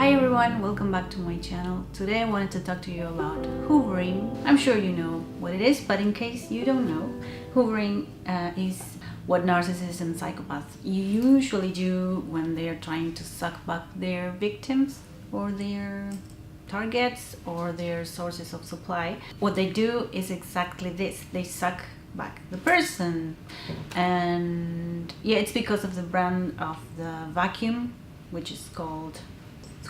Hi everyone, welcome back to my channel. Today I wanted to talk to you about hoovering. I'm sure you know what it is, but in case you don't know, hoovering is what narcissists and psychopaths usually do when they are trying to suck back their victims or their targets or their sources of supply. What they do is exactly this. They suck back the person, and yeah, it's because of the brand of the vacuum, which is called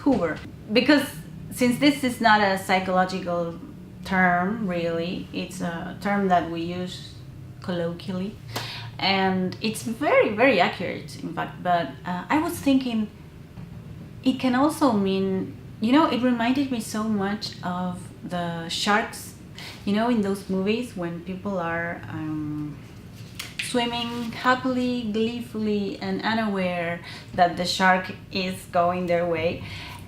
Hoover. Because since this is not a psychological term, really, it's a term that we use colloquially, and it's very accurate, in fact. But I was thinking it can also mean, it reminded me so much of the sharks, in those movies when people are swimming happily, gleefully, and unaware that the shark is going their way,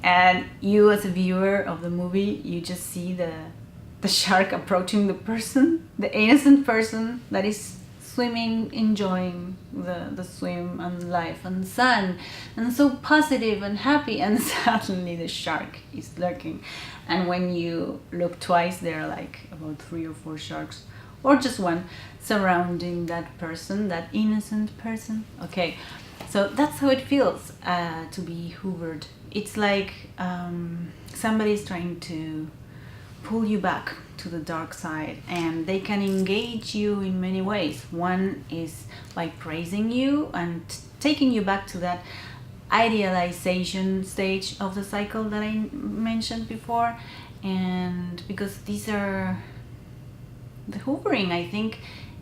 and you as a viewer of the movie, you just see the shark approaching the innocent person that is swimming, enjoying the swim and life and sun, and so positive and happy, and suddenly the shark is lurking. And when you look twice, there are like about 3 or 4 sharks, or just one, surrounding that person, that innocent person. Okay, so that's how it feels to be hoovered. It's like somebody's trying to pull you back to the dark side, and they can engage you in many ways. One is by praising you and taking you back to that idealization stage of the cycle that I mentioned before. And because these are the hoovering, I think,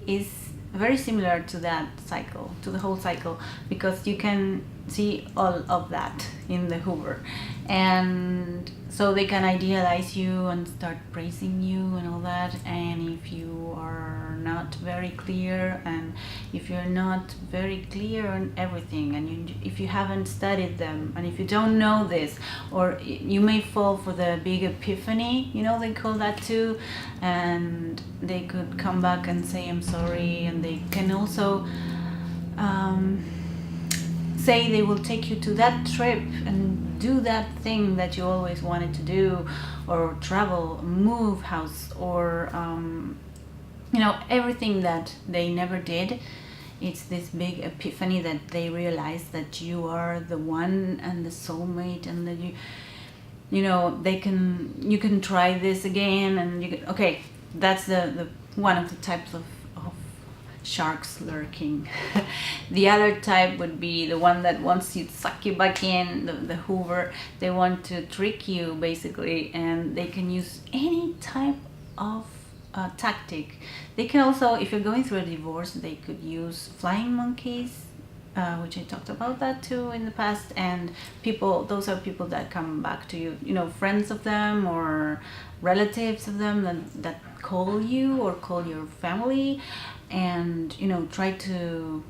is very similar to that cycle, to the whole cycle, because you can see all of that in the hoover. And so they can idealize you and start praising you and all that. And if you are not very clear, and if you're not very clear on everything, and if you haven't studied them, and if you don't know this, or you may fall for the big epiphany, they call that too, and they could come back and say I'm sorry, and they can also say they will take you to that trip and do that thing that you always wanted to do, or travel, move house, or everything that they never did. It's this big epiphany that they realize that you are the one and the soulmate, and that you can try this again, and okay, that's the one of the types of sharks lurking. The other type would be the one that wants to suck you back in, the hoover. They want to trick you, basically, and they can use any type of tactic. They can also, if you're going through a divorce, they could use flying monkeys, which I talked about that too in the past. And those are people that come back to you, friends of them or relatives of them that call you or call your family, and try to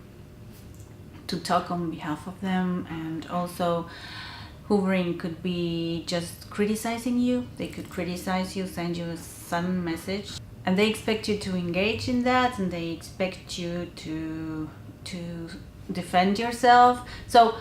talk on behalf of them. And also hoovering could be just criticizing you. They could criticize you, send you a sudden message, and they expect you to engage in that, and they expect you to defend yourself. So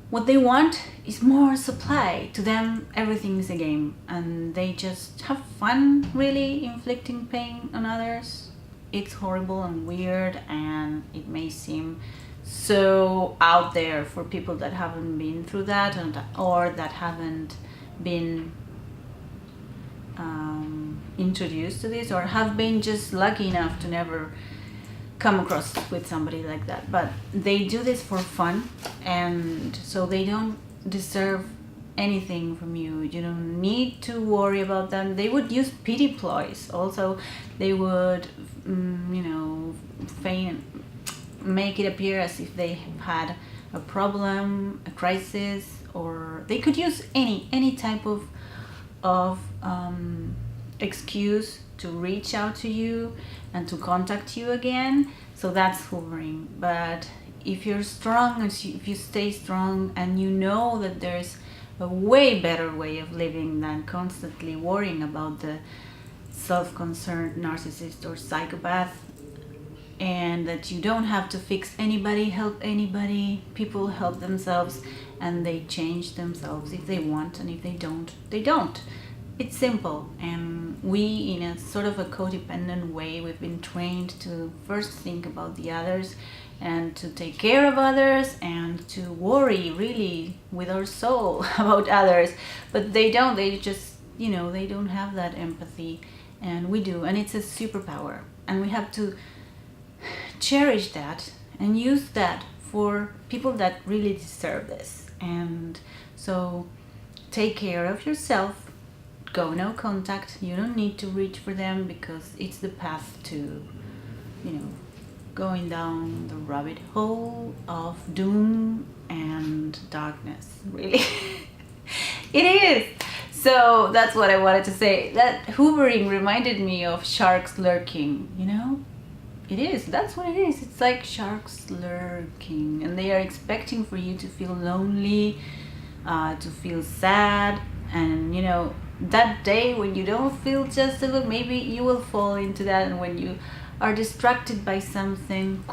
what they want is more supply. To them, everything is a game, and they just have fun, really, inflicting pain on others. It's horrible and weird, and it may seem so out there for people that haven't been through that, or that haven't been introduced to this, or have been just lucky enough to never come across with somebody like that. But they do this for fun, and so they don't deserve anything from you. You don't need to worry about them. They would use pity ploys also. They would make it appear as if they had a problem, a crisis, or they could use any type of excuse to reach out to you and to contact you again. So that's hoovering. But if you're strong, if you stay strong, and you know that there's a way better way of living than constantly worrying about the self-concerned narcissist or psychopath, and that you don't have to fix anybody, help anybody, people help themselves, and they change themselves if they want, and if they don't, they don't. It's simple. And we, in a sort of a codependent way, we've been trained to first think about the others and to take care of others and to worry really with our soul about others. But they don't, they just, they don't have that empathy, and we do, and it's a superpower, and we have to cherish that and use that for people that really deserve this. And so take care of yourself. Go no contact. You don't need to reach for them, because it's the path to, going down the rabbit hole of doom and darkness, really. It is. So that's what I wanted to say. That hoovering reminded me of sharks lurking, It is. That's what it is. It's like sharks lurking, and they are expecting for you to feel lonely, to feel sad, and that day when you don't feel just a little, maybe you will fall into that, and when you are distracted by something,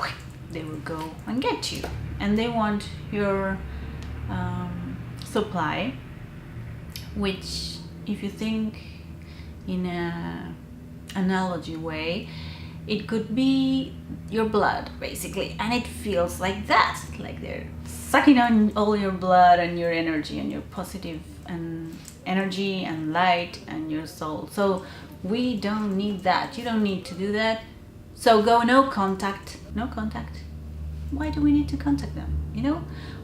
they will go and get you, and they want your supply, which, if you think in a analogy way, it could be your blood, basically, and it feels like that, like they're sucking on all your blood and your energy and your positive and energy and light and your soul. So we don't need that. You don't need to do that. So go no contact. No contact. Why do we need to contact them?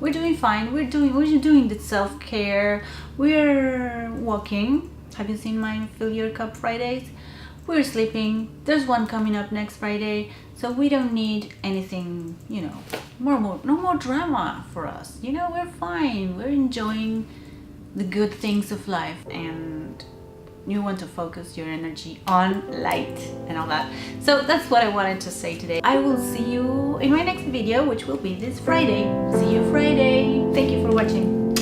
We're doing fine. We're doing the self-care. We're walking. Have you seen my Fill Your Cup Fridays? We're sleeping. There's one coming up next Friday. So we don't need anything, no more drama for us. We're fine. We're enjoying the good things of life, and you want to focus your energy on light and all that. So that's what I wanted to say today. I will see you in my next video, which will be this Friday. See you Friday. Thank you for watching.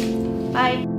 Bye.